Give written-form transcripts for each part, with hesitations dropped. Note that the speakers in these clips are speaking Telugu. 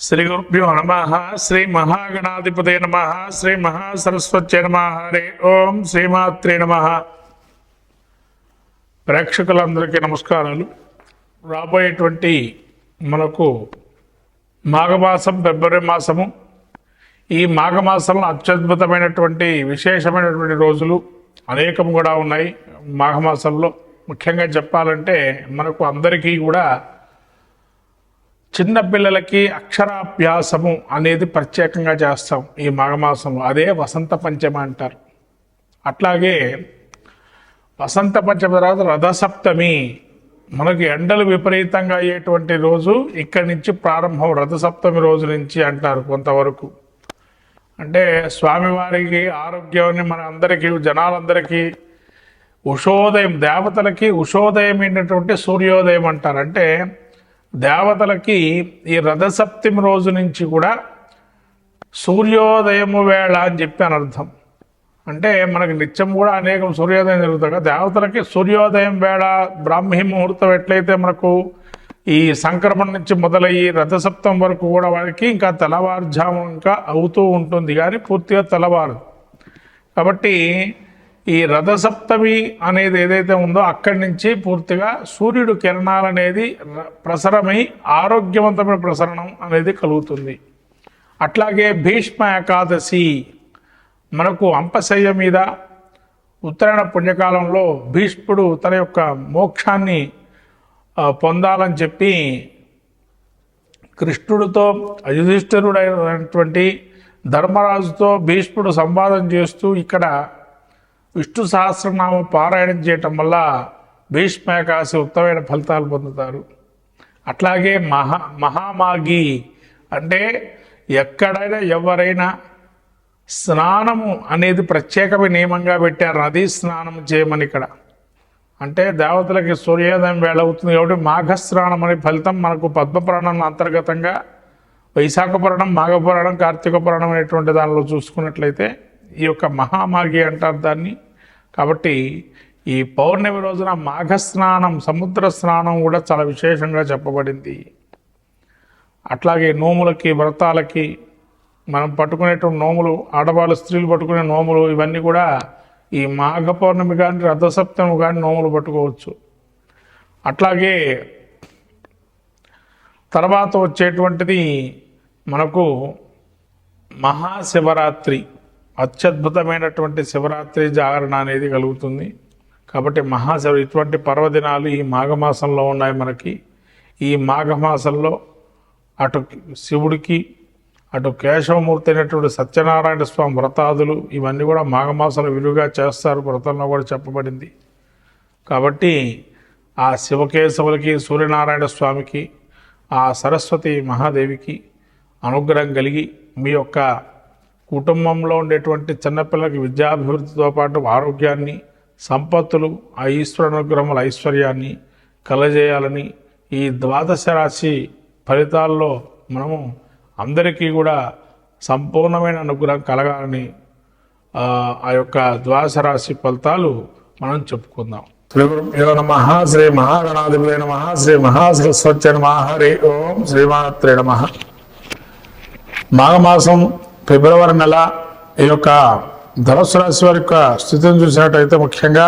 శ్రీ గురుభ్యో నమ. శ్రీ మహాగణాధిపతే నమ. శ్రీ మహాసరస్వత్యై నమ. హరి ఓం. శ్రీమాత్రే నమ. ప్రేక్షకులందరికీ నమస్కారాలు. రాబోయేటువంటి మనకు మాఘమాసం, ఫిబ్రవరి మాసము. ఈ మాఘమాసంలో అత్యద్భుతమైనటువంటి విశేషమైనటువంటి రోజులు అనేకం కూడా ఉన్నాయి. మాఘమాసంలో ముఖ్యంగా చెప్పాలంటే మనకు అందరికీ కూడా చిన్నపిల్లలకి అక్షరాభ్యాసము అనేది ప్రత్యేకంగా చేస్తాం ఈ మాఘమాసంలో. అదే వసంత పంచమి అంటారు. అట్లాగే వసంత పంచమి తర్వాత రథసప్తమి, మనకి ఎండలు విపరీతంగా అయ్యేటువంటి రోజు ఇక్కడి నుంచి ప్రారంభం. రథసప్తమి రోజు నుంచి అంటారు కొంతవరకు. అంటే స్వామివారికి ఆరోగ్యాన్ని మన అందరికీ, జనాలందరికీ ఉషోదయం, దేవతలకి ఉషోదయం అయినటువంటి సూర్యోదయం అంటారు. అంటే దేవతలకి ఈ రథసప్తమి రోజు నుంచి కూడా సూర్యోదయము వేళ అని చెప్పి అని అర్థం. అంటే మనకి నిత్యం కూడా అనేకం సూర్యోదయం జరుగుతుంది. దేవతలకి సూర్యోదయం వేళ, బ్రాహ్మీ ముహూర్తం ఎట్లయితే మనకు ఈ సంక్రమణ నుంచి మొదలయ్యి రథసప్తం వరకు కూడా వారికి ఇంకా తెల్లవారుజాము ఇంకా అవుతూ ఉంటుంది, కానీ పూర్తిగా తెల్లవారు. కాబట్టి ఈ రథసప్తమి అనేది ఏదైతే ఉందో అక్కడి నుంచి పూర్తిగా సూర్యుడు కిరణాలు అనేది ప్రసరమై ఆరోగ్యవంతమైన ప్రసరణం అనేది కలుగుతుంది. అట్లాగే భీష్మ ఏకాదశి, మనకు అంపశయ్య మీద ఉత్తరాయణ పుణ్యకాలంలో భీష్ముడు తన యొక్క మోక్షాన్ని పొందాలని చెప్పి కృష్ణుడితో, యుధిష్ఠిరుడైనటువంటి ధర్మరాజుతో భీష్ముడు సంవాదం చేస్తూ ఇక్కడ విష్ణు సహస్రనామం పారాయణం చేయటం వల్ల భీష్మ ఏకాదశి ఉత్తమమైన ఫలితాలు పొందుతారు. అట్లాగే మహామాఘి అంటే ఎక్కడైనా ఎవరైనా స్నానము అనేది ప్రత్యేకమైన నియమంగా పెట్టారు. నదీ స్నానం చేయమని ఇక్కడ. అంటే దేవతలకి సూర్యోదయం వేళ అవుతుంది కాబట్టి మాఘస్నానం అనే ఫలితం మనకు పద్మపురాణం అంతర్గతంగా వైశాఖ పురాణం, మాఘపురాణం, కార్తీక పురాణం అనేటువంటి దానిలో చూసుకున్నట్లయితే ఈ యొక్క మహామాఘి అంటారు దాన్ని. కాబట్టి ఈ పౌర్ణమి రోజున మాఘస్నానం, సముద్ర స్నానం కూడా చాలా విశేషంగా చెప్పబడింది. అట్లాగే నోములకి, వ్రతాలకి మనం పట్టుకునేటువంటి నోములు, ఆడవాళ్ళు స్త్రీలు పట్టుకునే నోములు, ఇవన్నీ కూడా ఈ మాఘ పౌర్ణమి కానీ రథసప్తమి కానీ నోములు పట్టుకోవచ్చు. అట్లాగే తర్వాత వచ్చేటువంటిది మనకు మహాశివరాత్రి. అత్యద్భుతమైనటువంటి శివరాత్రి జాగరణ అనేది కలుగుతుంది. కాబట్టి ఇటువంటి పర్వదినాలు ఈ మాఘమాసంలో ఉన్నాయి మనకి. ఈ మాఘమాసంలో అటు శివుడికి, అటు కేశవమూర్తి అయినటువంటి సత్యనారాయణ స్వామి వ్రతాదులు ఇవన్నీ కూడా మాఘమాసంలో విలువగా చేస్తారు. వ్రతంలో కూడా చెప్పబడింది. కాబట్టి ఆ శివకేశవులకి, సూర్యనారాయణ స్వామికి, ఆ సరస్వతి మహాదేవికి అనుగ్రహం కలిగి మీ యొక్క కుటుంబంలో ఉండేటువంటి చిన్నపిల్లలకి విద్యాభివృద్ధితో పాటు ఆరోగ్యాన్ని, సంపత్తులు, ఆ ఈశ్వర అనుగ్రహముల ఐశ్వర్యాన్ని కలజేయాలని, ఈ ద్వాదశ రాశి ఫలితాల్లో మనము అందరికీ కూడా సంపూర్ణమైన అనుగ్రహం కలగాలని ఆ యొక్క ద్వాదశ రాశి ఫలితాలు మనం చెప్పుకుందాం. శ్రీ గురుభ్యో నమ. శ్రీ మహాగణాధిపతే నమ. శ్రీ మహాసరస్వత్యై నమ. హరి ఓం. శ్రీమాత్రే నమ. మాఘమాసం ఫిబ్రవరి నెల ఈ యొక్క ధనుస్సు రాశి వారి యొక్క స్థితిని చూసినట్టయితే ముఖ్యంగా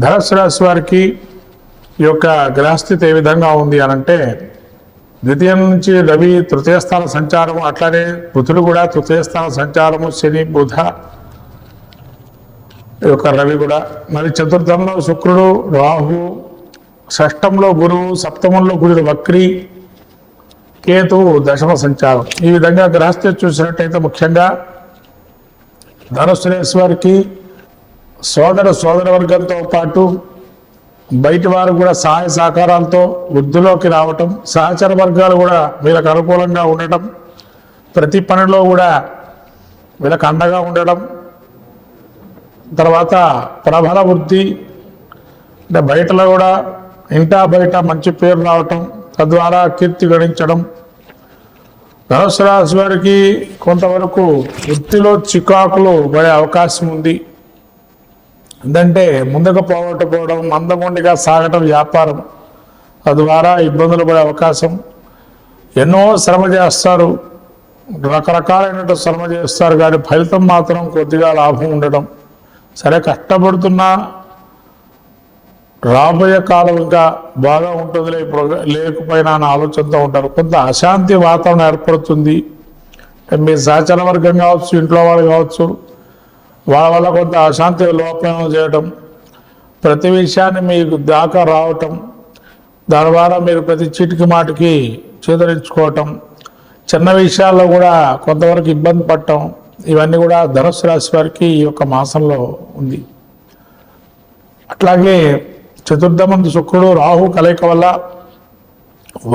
ధనుస్సు రాశి వారికి ఈ యొక్క గ్రహస్థితి ఏ విధంగా ఉంది అనంటే, ద్వితీయం నుంచి రవి తృతీయ స్థాన సంచారము, అట్లానే బుధుడు కూడా తృతీయ స్థాన సంచారము, శని, బుధ, ఈ యొక్క రవి కూడా. మరి చతుర్థంలో శుక్రుడు, రాహు, షష్టంలో గురువు, సప్తమంలో కుజుడు వక్రి, కేతువు దశమ సంచారం. ఈ విధంగా గ్రహస్థితి చూసినట్టయితే ముఖ్యంగా ధనుస్సు రాశి వారికి సోదర వర్గంతో పాటు బయటి వారు కూడా సహాయ సహకారాలతో వృద్ధిలోకి రావటం, సహచర వర్గాలు కూడా వీళ్ళకి అనుకూలంగా ఉండటం, ప్రతి పనిలో కూడా వీళ్ళకి అండగా ఉండడం, తర్వాత ప్రబల వృద్ధి, అంటే బయటలో కూడా ఇంటా బయట మంచి పేరు రావటం, తద్వారా కీర్తి గణించడం. ధనుస్సు రాశి వారికి కొంతవరకు వృత్తిలో చికాకులు పడే అవకాశం ఉంది. ఎందుకంటే ముందుకు పోగొట్టుకోవడం, మందకొండిగా సాగటం వ్యాపారం, తద్వారా ఇబ్బందులు పడే అవకాశం. ఎన్నో శ్రమ చేస్తారు, రకరకాలైన శ్రమ చేస్తారు, కానీ ఫలితం మాత్రం కొద్దిగా లాభం ఉండడం. సరే, కష్టపడుతున్నా రాబోయే కాలం ఇంకా బాగా ఉంటుందిలే, ఇప్పుడు లేకపోయినా అన్న ఆలోచనతో ఉంటారు. కొంత అశాంతి వాతావరణం ఏర్పడుతుంది. మీ సహచర వర్గం కావచ్చు, ఇంట్లో వాళ్ళు కావచ్చు, వాళ్ళ వల్ల కొంత అశాంతి లోపం చేయడం, ప్రతి విషయాన్ని మీకు దాకా రావటం, దాని ద్వారా మీరు ప్రతి చీటికి మాటికి చేదరించుకోవటం, చిన్న విషయాల్లో కూడా కొంతవరకు ఇబ్బంది పడటం, ఇవన్నీ కూడా ధనుస్సు రాశి వారికి ఈ యొక్క మాసంలో ఉంది. అట్లాగే చతుర్థమందు శుక్రుడు రాహు కలయిక వల్ల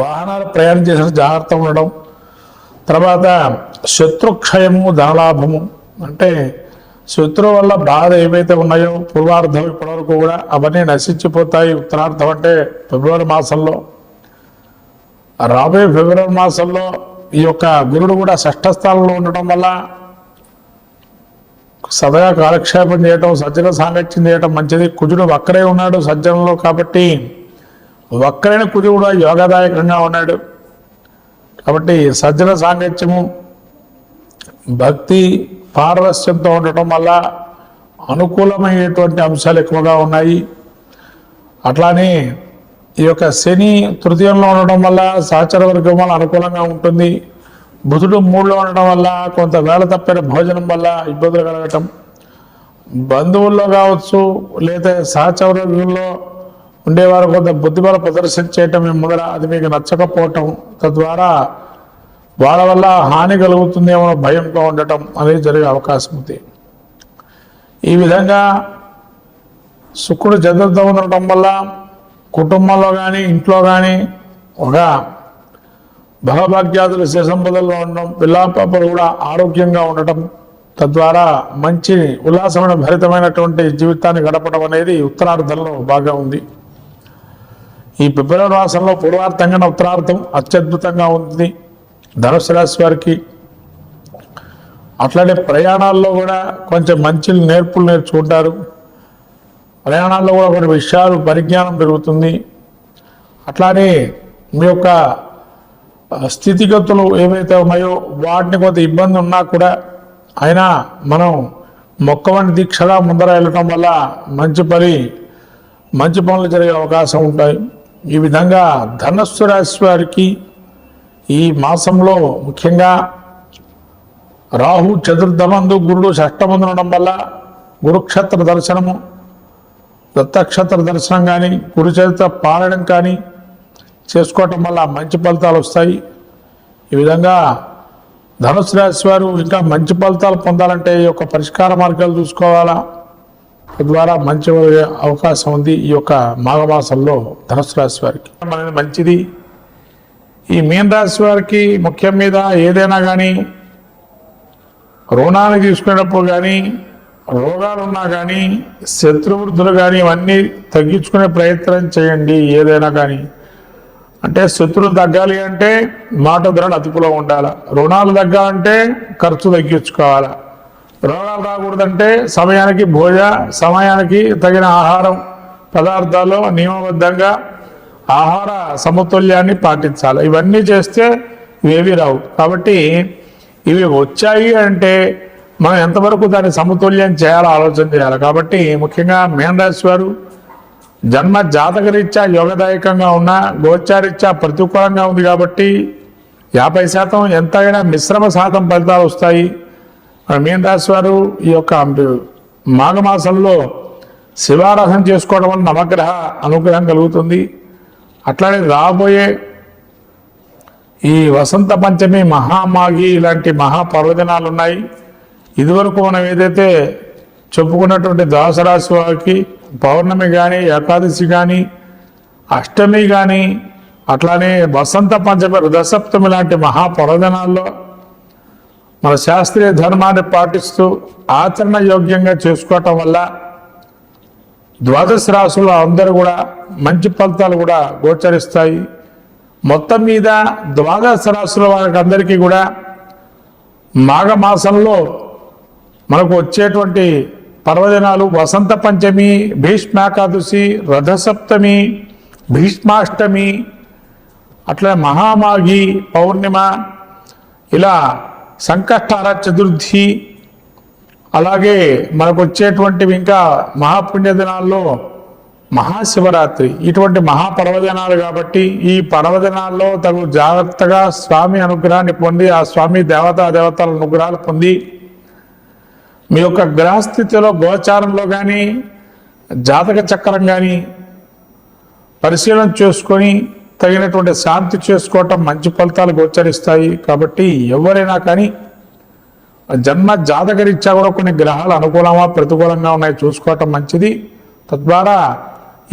వాహనాలు ప్రయాణం చేసిన జాగ్రత్త ఉండడం, తర్వాత శత్రుక్షయము ధనలాభము, అంటే శత్రువు వల్ల బాధ ఏవైతే ఉన్నాయో పూర్వార్ధం ఇప్పటివరకు కూడా అవన్నీ నశించిపోతాయి. ఉత్తరార్ధం అంటే ఫిబ్రవరి మాసంలో, రాబోయే ఫిబ్రవరి మాసంలో ఈ యొక్క గురుడు కూడా షష్ఠ స్థానంలో ఉండటం వల్ల సదగా కాలక్షేపం చేయటం, సజ్జన సాంగత్యం చేయటం మంచిది. కుజుడు వక్రై ఉన్నాడు సజ్జనంలో, కాబట్టి వక్రైన కుజుడు కూడా యోగదాయకంగా ఉన్నాడు. కాబట్టి సజ్జన సాంగత్యము, భక్తి పారవస్యంతో ఉండటం వల్ల అనుకూలమైనటువంటి అంశాలు ఎక్కువగా ఉన్నాయి. అట్లానే ఈ యొక్క శని తృతీయంలో ఉండటం వల్ల సహచర వర్గం వల్ల అనుకూలంగా ఉంటుంది. బుధుడు 3లో ఉండడం వల్ల కొంత వేళ తప్పిన భోజనం వల్ల ఇబ్బందులు కలగటం, బంధువుల్లో కావచ్చు లేదా సహచర వర్గంలో ఉండేవారు కొంత బుద్ధిబల ప్రదర్శన చేయటం మొదల అది మీకు నచ్చకపోవటం, తద్వారా వాళ్ళ వల్ల హాని కలుగుతుందేమో భయంతో ఉండటం అనేది జరిగే అవకాశం ఉంది. ఈ విధంగా శుక్రుడు చతుర్థం ఉండటం వల్ల కుటుంబంలో కానీ ఇంట్లో కానీ ఒక భగభాగ్యాదులు సంపదల్లో ఉండడం, పిల్లాపాపలు కూడా ఆరోగ్యంగా ఉండటం, తద్వారా మంచి ఉల్లాసమైన భరితమైనటువంటి జీవితాన్ని గడపడం అనేది ఉత్తరార్ధంలో బాగా ఉంది. ఈ ఫిబ్రవరి మాసంలో పూర్వార్థం కన్నా ఉత్తరార్థం అత్యద్భుతంగా ఉంది ధనుసు రాశి వారికి. అట్లానే ప్రయాణాల్లో కూడా కొంచెం మంచి నేర్పులు నేర్చుకుంటారు. ప్రయాణాల్లో కూడా కొన్ని విషయాలు పరిజ్ఞానం పెరుగుతుంది. అట్లానే మీ యొక్క స్థితిగతులు ఏవైతే ఉన్నాయో వాటిని కొంత ఇబ్బంది ఉన్నా కూడా అయినా మనం మొక్కవని దీక్షగా ముందర వెళ్ళటం వల్ల మంచి పనులు జరిగే అవకాశం ఉంటాయి. ఈ విధంగా ధనుస్సు రాశి వారికి ఈ మాసంలో ముఖ్యంగా రాహు చతుర్థమందు గురుడు షష్టమందు ఉండడం వల్ల గురుక్షేత్ర దర్శనము, దత్తక్షేత్ర దర్శనం కానీ గురు చరిత్ర పారాయణం కానీ చేసుకోవటం వల్ల మంచి ఫలితాలు వస్తాయి. ఈ విధంగా ధనుసు రాశి వారు ఇంకా మంచి ఫలితాలు పొందాలంటే ఈ యొక్క పరిష్కార మార్గాలు చూసుకోవాలా, తద్వారా మంచి అవకాశం ఉంది ఈ యొక్క మాఘమాసంలో ధనుసు రాశి వారికి అనేది మంచిది. ఈ మీన రాశి వారికి ముఖ్యం మీద ఏదైనా కానీ రుణాలు తీసుకునేటప్పుడు కానీ రోగాలు ఉన్నా కానీ శత్రువృద్ధులు కానీ ఇవన్నీ తగ్గించుకునే ప్రయత్నం చేయండి. ఏదైనా కానీ అంటే శత్రువులు తగ్గాలి అంటే మాట ధరలు అదుపులో ఉండాలి, రుణాలు తగ్గాలంటే ఖర్చు తగ్గించుకోవాలి, రోగాలు రాకూడదంటే సమయానికి తగిన ఆహారం పదార్థాలు నియమబద్ధంగా ఆహార సమతుల్యాన్ని పాటించాలి. ఇవన్నీ చేస్తే ఇవేవి రావు. కాబట్టి ఇవి వచ్చాయి అంటే మనం ఎంతవరకు దాన్ని సమతుల్యం చేయాలో ఆలోచన చేయాలి. కాబట్టి ముఖ్యంగా మీన రాశి వారు జన్మ జాతకరీత్యా యోగదాయకంగా ఉన్న గోచారీత్యా ప్రతికూలంగా ఉంది కాబట్టి 50% ఎంతైనా మిశ్రమ శాతం ఫలితాలు వస్తాయి. మీన రాశి వారు ఈ యొక్క మాఘమాసంలో శివారాధన చేసుకోవడం వల్ల నవగ్రహ అనుగ్రహం కలుగుతుంది. అట్లానే రాబోయే ఈ వసంత పంచమి, మహామాఘి ఇలాంటి మహాపర్వదినాలు ఉన్నాయి. ఇదివరకు మనం ఏదైతే చెప్పుకున్నటువంటి ద్వాదశ రాశి వారికి పౌర్ణమి కానీ ఏకాదశి కానీ అష్టమి కానీ అట్లానే వసంత పంచమి రథసప్తమి లాంటి మహాపర్వదినాల్లో మన శాస్త్రీయ ధర్మాన్ని పాటిస్తూ ఆచరణ యోగ్యంగా చేసుకోవటం వల్ల ద్వాదశ రాశుల్లో అందరూ కూడా మంచి ఫలితాలు కూడా గోచరిస్తాయి. మొత్తం మీద ద్వాదశ రాశుల వారికి అందరికీ కూడా మాఘమాసంలో మనకు వచ్చేటువంటి పర్వదినాలు వసంత పంచమి, భీష్మాకాదశి, రథసప్తమి, భీష్మాష్టమి, అట్లా మహామాఘి పౌర్ణిమ, ఇలా సంకష్టహర చతుర్థి, అలాగే మనకు వచ్చేటువంటివి ఇంకా మహాపుణ్య దినాల్లో మహాశివరాత్రి, ఇటువంటి మహాపర్వదినాలు. కాబట్టి ఈ పర్వదినాల్లో తగు జాగ్రత్తగా స్వామి అనుగ్రహాన్ని పొంది, ఆ స్వామి దేవతల అనుగ్రహాలు పొంది, మీ యొక్క గ్రహస్థితిలో గోచారంలో కానీ జాతక చక్రం కానీ పరిశీలన చేసుకొని తగినటువంటి శాంతి చేసుకోవటం మంచి ఫలితాలు గోచరిస్తాయి. కాబట్టి ఎవరైనా కానీ జన్మ జాతకరీత్యా కూడా కొన్ని గ్రహాలు అనుకూలమా ప్రతికూలంగా ఉన్నాయి చూసుకోవటం మంచిది. తద్వారా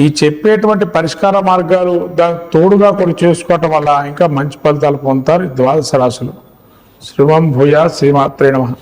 ఈ చెప్పేటువంటి పరిష్కార మార్గాలు దానికి తోడుగా కొన్ని చేసుకోవటం వల్ల ఇంకా మంచి ఫలితాలు పొందుతారు ద్వాదశ రాశులు. శ్రీవం భూయా శ్రీమాత్రే నమః.